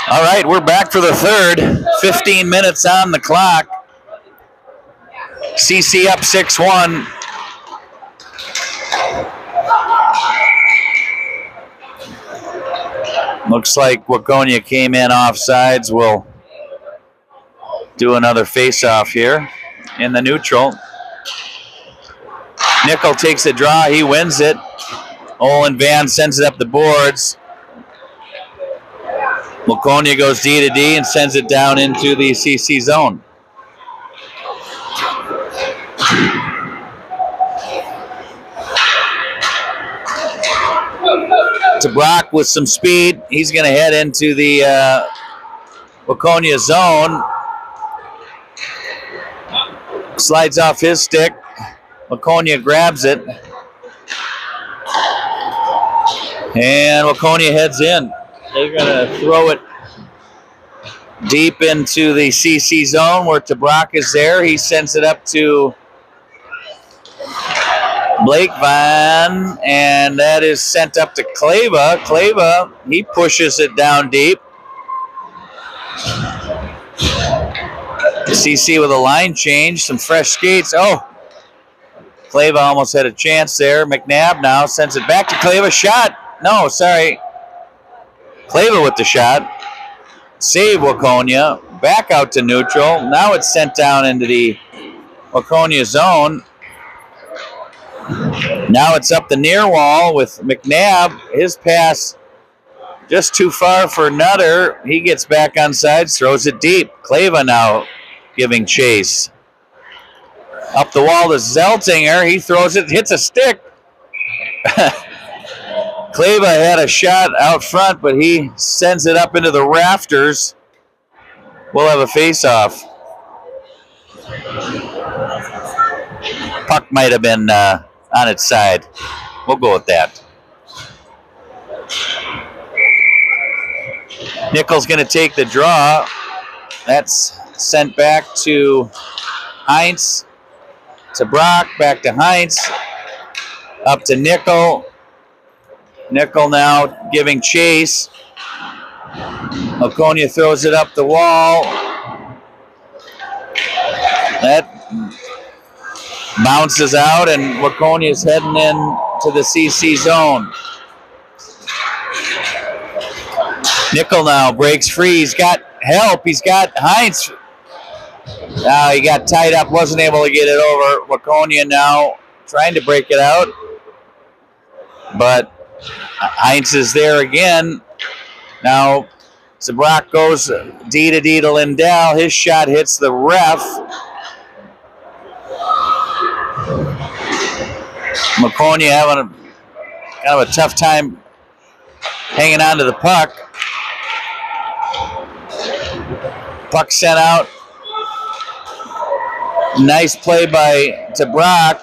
All right, we're back for the third. 15 minutes on the clock. CC up 6-1. Looks like Waconia came in offsides. We'll do another face-off here in the neutral. Nickel takes a draw. He wins it. Olin Van sends it up the boards. Waconia goes D to D and sends it down into the CC zone. To Brock with some speed. He's going to head into the Waconia zone. Slides off his stick. Waconia grabs it. And Waconia heads in. They're going to throw it deep into the CC zone where Tabrak is there. He sends it up to Blake Van, and that is sent up to Kleva. Kleva, he pushes it down deep. CC with a line change, some fresh skates. Oh, Kleva almost had a chance there. McNabb now sends it back to Kleva. Shot. No, sorry. Kleva with the shot. Save Waconia. Back out to neutral. Now it's sent down into the Waconia zone. Now it's up the near wall with McNabb. His pass just too far for Nutter. He gets back on sides, throws it deep. Kleva now giving chase. Up the wall to Zeltinger. He throws it, hits a stick. Kleva had a shot out front, but he sends it up into the rafters. We'll have a face-off. Puck might have been on its side. We'll go with that. Nickel's going to take the draw. That's sent back to Heinz. To Brock, back to Heinz. Up to Nickel. Nickel now giving chase. Waconia throws it up the wall. That bounces out, and Waconia's heading in to the CC zone. Nickel now breaks free. He's got help. He's got Heinz. He got tied up, wasn't able to get it over. Waconia now trying to break it out, but Heinz is there again. Now Zabrak goes D to D to Lindell. His shot hits the ref. Waconia having kind of a tough time hanging on to the puck. Puck sent out. Nice play by Tabrak.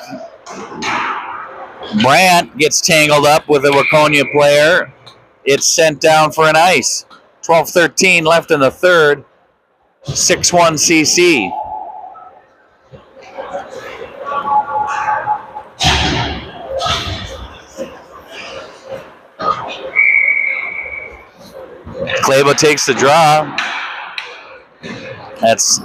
Brandt gets tangled up with a Waconia player. It's sent down for an ice. 12:13 left in the third. 6-1 CC. Kleba takes the draw. That's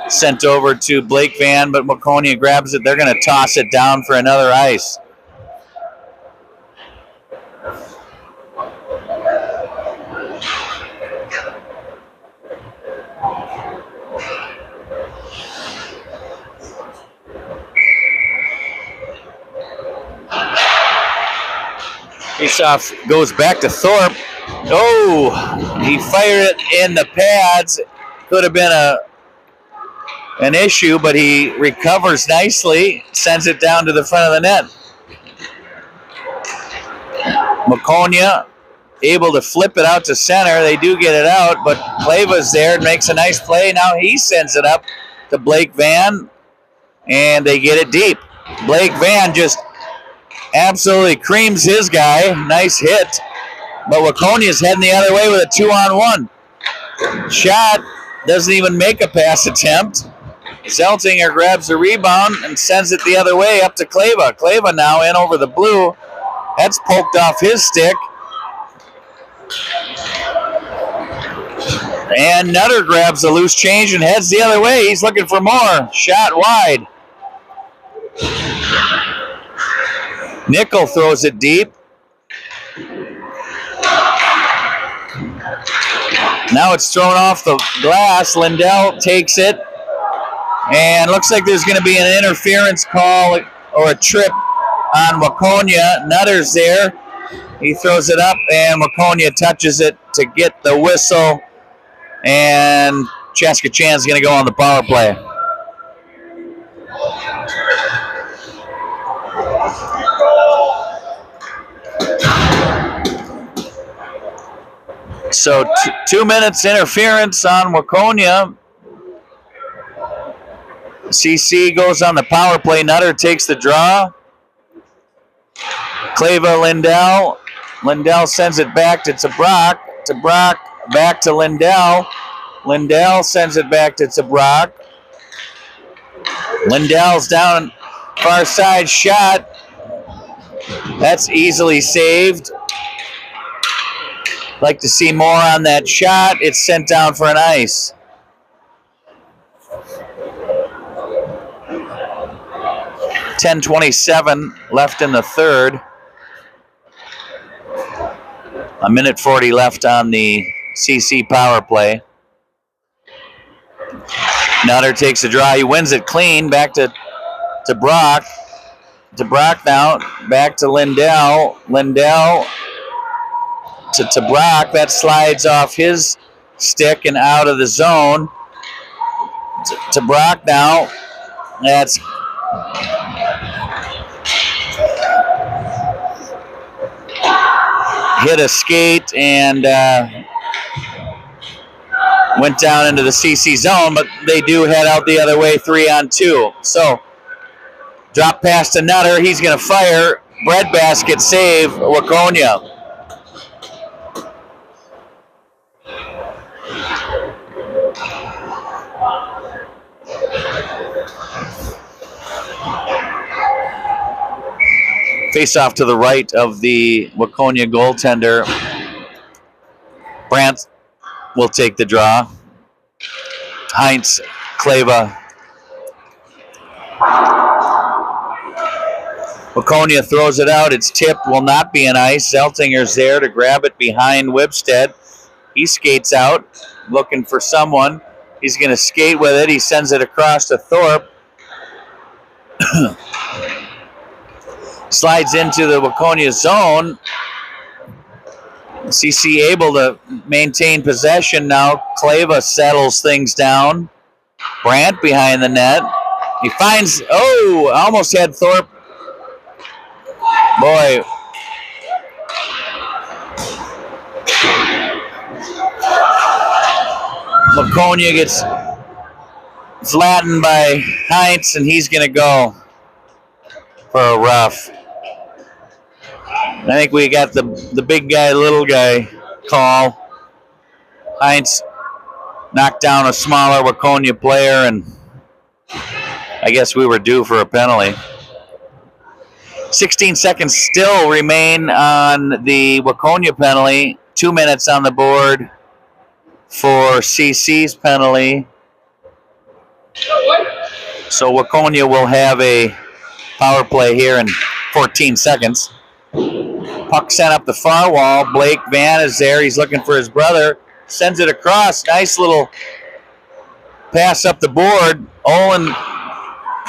sent over to Blake Van, but Waconia grabs it. They're going to toss it down for another ice. Faceoff goes back to Thorpe. Oh, he fired it in the pads. Could have been an issue, but he recovers nicely, sends it down to the front of the net. Waconia able to flip it out to center. They do get it out, but Kleva's there and makes a nice play. Now he sends it up to Blake Van, and they get it deep. Blake Van just absolutely creams his guy. Nice hit, but Waconia's heading the other way with a 2-on-1. Shot, doesn't even make a pass attempt. Zeltinger grabs the rebound and sends it the other way up to Kleva. Kleva now in over the blue. That's poked off his stick. And Nutter grabs the loose change and heads the other way. He's looking for more. Shot wide. Nickel throws it deep. Now it's thrown off the glass. Lindell takes it. And looks like there's going to be an interference call or a trip on Waconia. Nutter's there. He throws it up, and Waconia touches it to get the whistle. And Chaskachan's going to go on the power play. So 2 minutes interference on Waconia. CC goes on the power play. Nutter takes the draw. Clava, Lindell. Lindell sends it back to Tabrock. Tabrock back to Lindell. Lindell sends it back to Tabrock. Lindell's down far side shot. That's easily saved. Like to see more on that shot. It's sent down for an ice. .10:27 left in the third. 1:40 left on the CC power play. Nutter takes a draw. He wins it clean. Back to Brock. To Brock now. Back to Lindell. Lindell to Brock. That slides off his stick and out of the zone. To Brock now. That's hit a skate and went down into the CC zone, but they do head out the other way 3-on-2. So drop pass to Nutter. He's going to fire. Breadbasket save, Waconia. Face off to the right of the Waconia goaltender. Brandt will take the draw. Heinz, Clava. Waconia throws it out. It's tipped. Will not be an ice. Zeltinger's there to grab it behind Wibstead. He skates out, looking for someone. He's going to skate with it. He sends it across to Thorpe. Slides into the Waconia zone. CC able to maintain possession now. Clava settles things down. Brandt behind the net. He finds, almost had Thorpe. Boy. Waconia gets flattened by Heinz, and he's going to go for a rough. I think we got the big guy, little guy call. Heinz knocked down a smaller Waconia player, and I guess we were due for a penalty. 16 seconds still remain on the Waconia penalty. 2 minutes on the board for CC's penalty. So Waconia will have a power play here in 14 seconds. Puck sent up the far wall. Blake Van is there. He's looking for his brother. Sends it across. Nice little pass up the board. Olin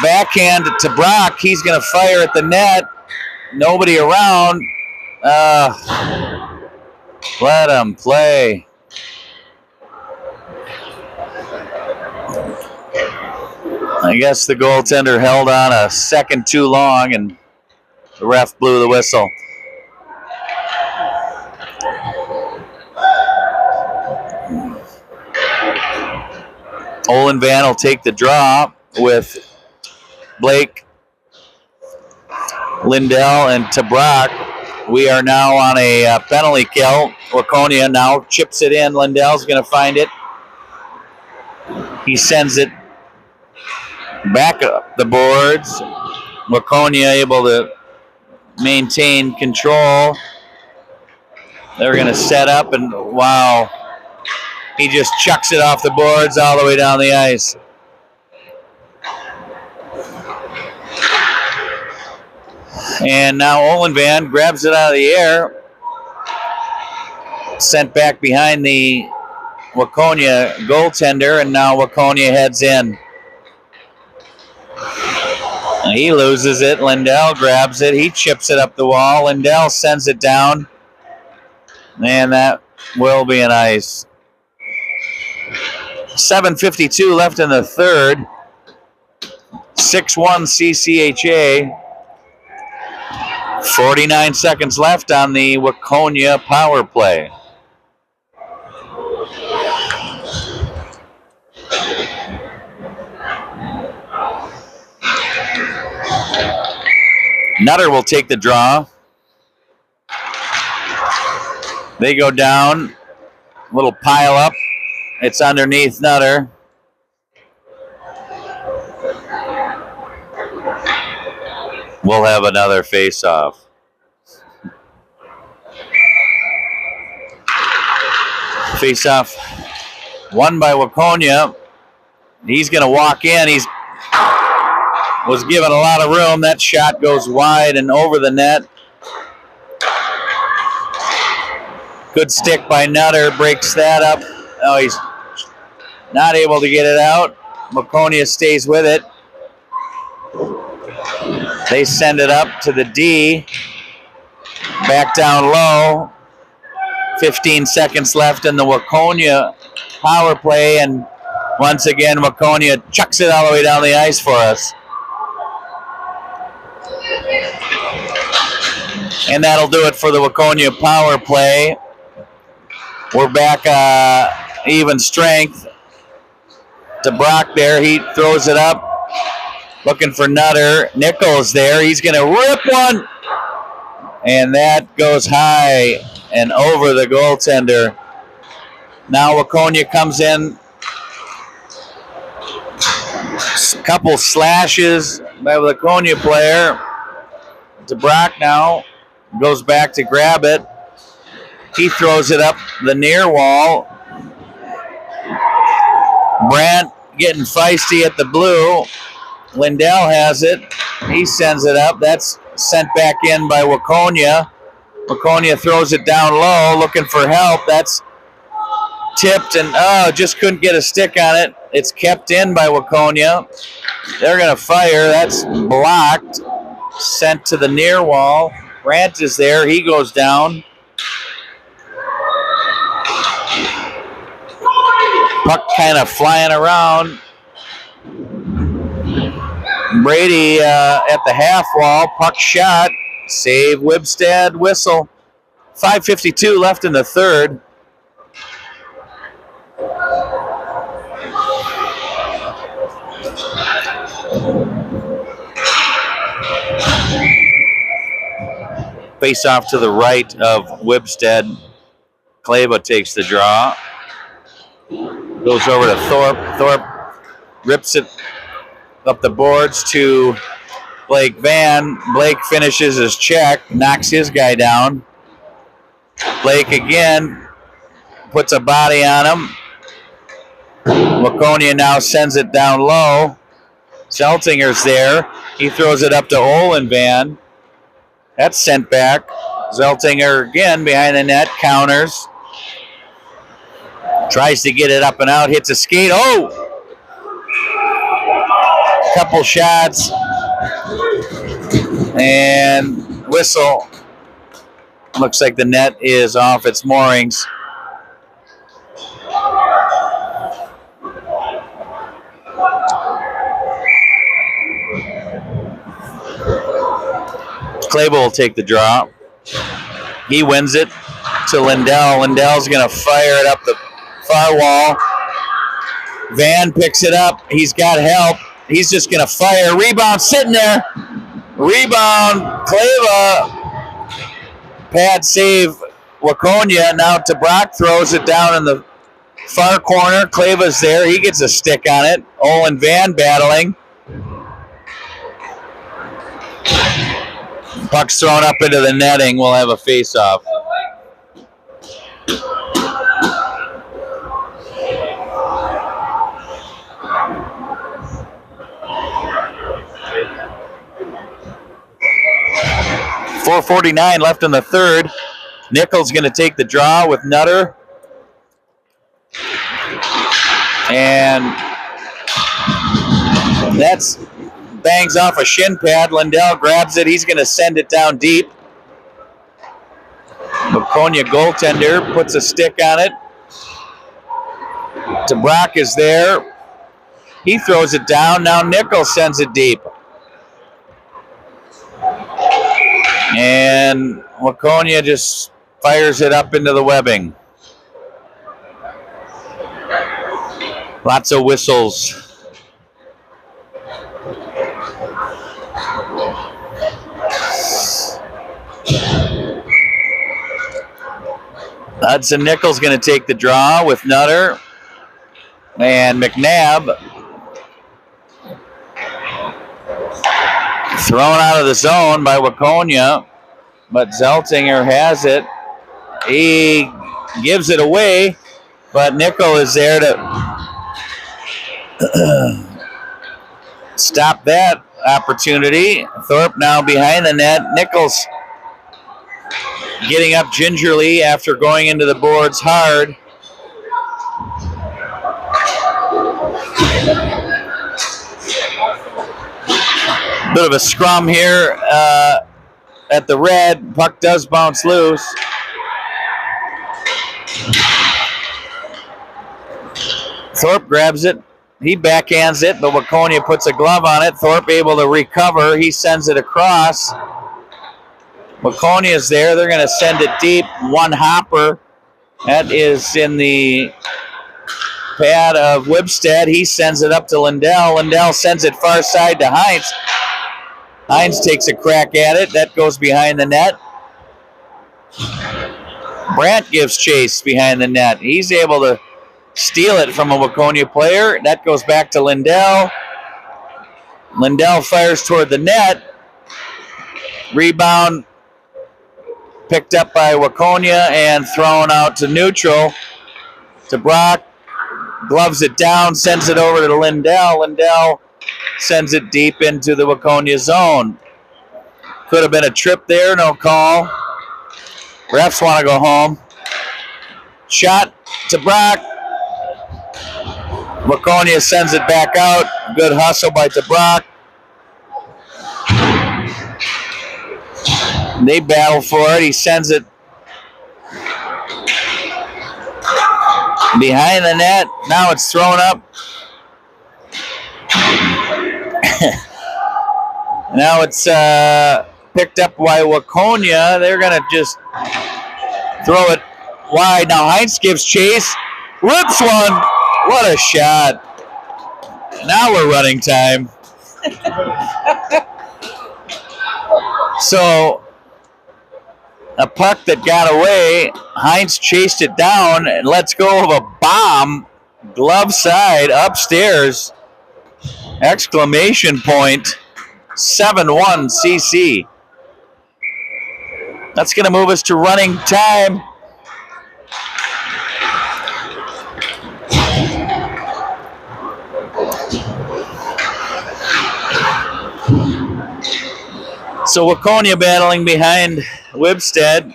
backhand to Brock. He's going to fire at the net. Nobody around. Let him play. I guess the goaltender held on a second too long, and the ref blew the whistle. Olin Van will take the draw with Blake, Lindell, and Tabrock. We are now on a penalty kill. Waconia now chips it in. Lindell's going to find it. He sends it back up the boards. Waconia able to maintain control. They're going to set up, and wow. He just chucks it off the boards all the way down the ice. And now Olenvan grabs it out of the air. Sent back behind the Waconia goaltender, and now Waconia heads in. He loses it. Lindell grabs it. He chips it up the wall. Lindell sends it down. And that will be an ice. 7:52 left in the third. 6-1 CCHA. 49 seconds left on the Waconia power play. Nutter will take the draw. They go down. Little pile up. It's underneath Nutter. We'll have another face-off. Face-off won by Waconia. He's going to walk in. He's was given a lot of room. That shot goes wide and over the net. Good stick by Nutter. Breaks that up. Oh, he's not able to get it out. Waconia stays with it. They send it up to the D. Back down low. 15 seconds left in the Waconia power play. And once again, Waconia chucks it all the way down the ice for us. And that'll do it for the Waconia power play. We're back even strength. To Brock there. He throws it up. Looking for Nutter. Nichols there. He's going to rip one. And that goes high and over the goaltender. Now Waconia comes in. A couple slashes by the Waconia player. To Brock now. Goes back to grab it. He throws it up the near wall. Brandt getting feisty at the blue. Lindell has it. He sends it up. That's sent back in by Waconia. Waconia throws it down low, looking for help. That's tipped and just couldn't get a stick on it. It's kept in by Waconia. They're going to fire. That's blocked. Sent to the near wall. Brandt is there. He goes down. Puck kind of flying around. Brady at the half wall. Puck shot. Save Wibstad. Whistle. 5:52 left in the third. Face off to the right of Wibstad. Kleva takes the draw. Goes over to Thorpe. Thorpe rips it up the boards to Blake Van. Blake finishes his check, knocks his guy down. Blake again puts a body on him. Waconia now sends it down low. Zeltinger's there. He throws it up to Olenvan. That's sent back. Zeltinger again behind the net, counters. Tries to get it up and out, hits a skate. Oh! Couple shots. And whistle. Looks like the net is off its moorings. Kleba will take the draw. He wins it to Lindell. Lindell's going to fire it up the far wall. Van picks it up. He's got help. He's just going to fire. Rebound sitting there. Rebound. Kleba. Pad save. Waconia. Now to Brock throws it down in the far corner. Kleva's there. He gets a stick on it. Olin Van battling. Puck's thrown up into the netting. We'll have a face-off. 4:49 left in the third. Nichols going to take the draw with Nutter. And that's bangs off a shin pad. Lindell grabs it. He's going to send it down deep. Waconia goaltender puts a stick on it. DeBrock is there. He throws it down. Now Nichols sends it deep. And Waconia just fires it up into the webbing. Lots of whistles. Hudson Nichols going to take the draw with Nutter. And McNabb thrown out of the zone by Waconia, but Zeltinger has it. He gives it away, but Nichols is there to stop that opportunity. Thorpe now behind the net. Nichols getting up gingerly after going into the boards hard. Bit of a scrum here at the red. Puck does bounce loose. Thorpe grabs it. He backhands it, but Waconia puts a glove on it. Thorpe able to recover. He sends it across. Waconia is there. They're going to send it deep. One hopper. That is in the pad of Wibstead. He sends it up to Lindell. Lindell sends it far side to Heinz. Heinz takes a crack at it. That goes behind the net. Brandt gives chase behind the net. He's able to steal it from a Waconia player. That goes back to Lindell. Lindell fires toward the net. Rebound picked up by Waconia and thrown out to neutral. To Brock. Gloves it down, sends it over to Lindell. Lindell sends it deep into the Waconia zone. Could have been a trip there, no call. Refs want to go home. Shot to Brock. Waconia sends it back out. Good hustle by DeBrock. They battle for it. He sends it behind the net. Now it's thrown up. Now it's picked up by Waconia. They're going to just throw it wide. Now Heinz gives chase. Rips one. What a shot. Now we're running time. So a puck that got away, Heinz chased it down and lets go of a bomb, glove side, upstairs. Exclamation point. 7-1 CC. That's going to move us to running time. So Waconia battling behind Wibstead.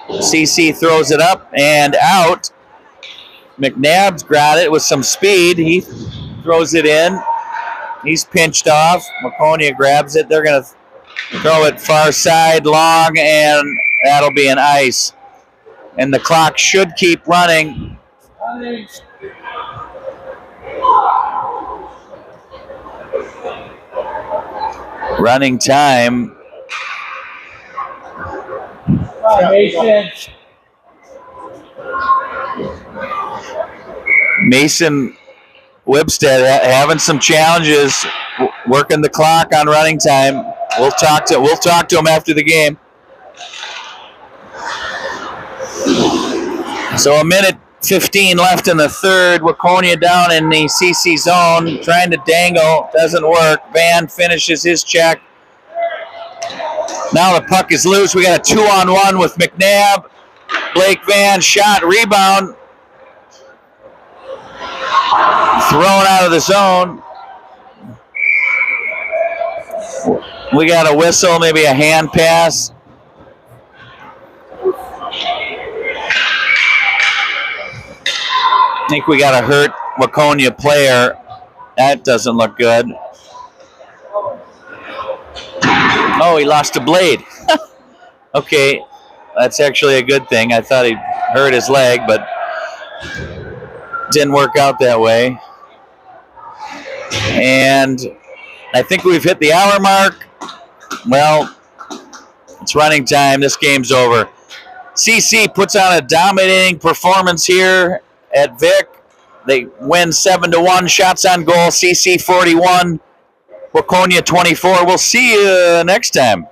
CC throws it up and out. McNabb's got it with some speed. He throws it in. He's pinched off. Waconia grabs it. They're going to throw it far side long, and that'll be an ice. And the clock should keep running. Running time. Mason Wibstead having some challenges, working the clock on running time. We'll talk to him after the game. So a minute 15 left in the third. Waconia down in the CC zone, trying to dangle, doesn't work. Van finishes his check. Now the puck is loose. We got a 2-on-1 with McNabb. Blake Van shot, rebound. Thrown out of the zone. We got a whistle, maybe a hand pass. I think we got a hurt Waconia player. That doesn't look good. Oh, he lost a blade. Okay, that's actually a good thing. I thought he hurt his leg, but didn't work out that way. And I think we've hit the hour mark. Well, it's running time. This game's over. CC puts on a dominating performance here at Vic. They win 7-1. Shots on goal. CC 41. Waconia 24. We'll see you next time.